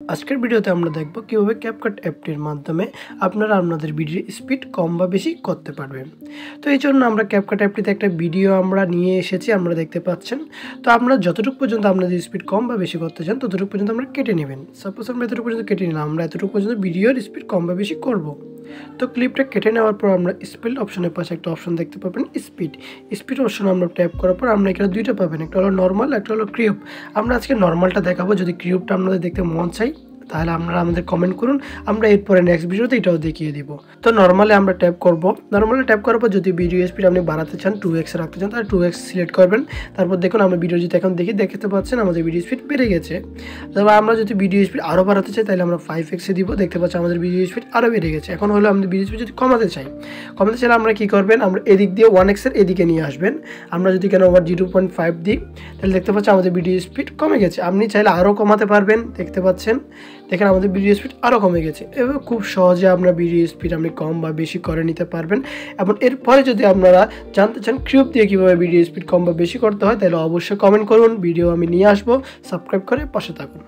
আজকের ভিডিওতে আমরা দেখব কিভাবে ক্যাপকাট অ্যাপটির মাধ্যমে আপনারা আপনাদের ভিডিওর স্পিড কম বা বেশি করতে পারবেন। তো এই জন্য আমরা ক্যাপকাট অ্যাপটিতে একটা ভিডিও আমরা নিয়ে এসেছি, আপনারা দেখতে পাচ্ছেন। তো আমরা যতটুকু পর্যন্ত আপনাদের স্পিড কম বা বেশি করতে চান ততটুকু পর্যন্ত আমরা কেটে নেবেন। সাপোজ আমরা এতটুকু পর্যন্ত কেটে নিলাম, আমরা এতটুকু পর্যন্ত ভিডিওর স্পিড কম বা বেশি করব। তো ক্লিপটা কেটে নেওয়ার পর আমরা স্পিড অপশনের পাশে একটা অপশন দেখতে পাবেন, স্পিড অপশন আমরা ট্যাপ করার পর আমরা এখানে দুইটা পাবেন, একটা হলো নর্মাল, একটা হলো ক্রিউব। আমরা আজকে নর্মালটা দেখাবো, যদি ক্রিউবটা আপনাদের দেখতে মন চাই তাহলে আপনারা আমাদের কমেন্ট করুন, আমরা এরপরে নেক্সট ভিডিওতে এটাও দেখিয়ে দিব। তো নর্মালে আমরা ট্যাপ করব, নর্মালে ট্যাপ করার পর যদি ভিডিও স্পিড আপনি বাড়াতে চান 2x রাখতে চান তাহলে 2x সিলেক্ট করবেন। তারপর দেখুন আমরা ভিডিও যদি এখন দেখতে পাচ্ছেন আমাদের ভিডিও স্পিড বেড়ে গেছে। তবে আমরা যদি ভিডিও স্পিড আরও বাড়াতে চাই তাহলে আমরা 5x দিব, দেখতে পাচ্ছি আমাদের ভিডিও স্পিড আরও বেড়ে গেছে। এখন হলো আমাদের ভিডিও স্পিড যদি কমাতে চাইলে আমরা কী করবেন, আমরা এদিক দিয়ে 1x এর এদিকে নিয়ে আসবেন। আমরা যদি কেন 0.5 দিই তাহলে দেখতে পাচ্ছি আমাদের ভিডিও স্পিড কমে গেছে। আপনি চাইলে আরও কমাতে পারবেন, দেখতে পাচ্ছেন, দেখেন আমাদের ভিডিও স্পিড আরও কমে গেছে। এভাবে খুব সহজে আপনার ভিডিও স্পিড আপনি কম বা বেশি করে নিতে পারবেন। এবং এরপরে যদি আপনারা জানতে চান ক্রিউব দিয়ে কীভাবে ভিডিও স্পিড কম বা বেশি করতে হয় তাহলে অবশ্যই কমেন্ট করুন, ভিডিও আমি নিয়ে আসবো। সাবস্ক্রাইব করে পাশে থাকুন।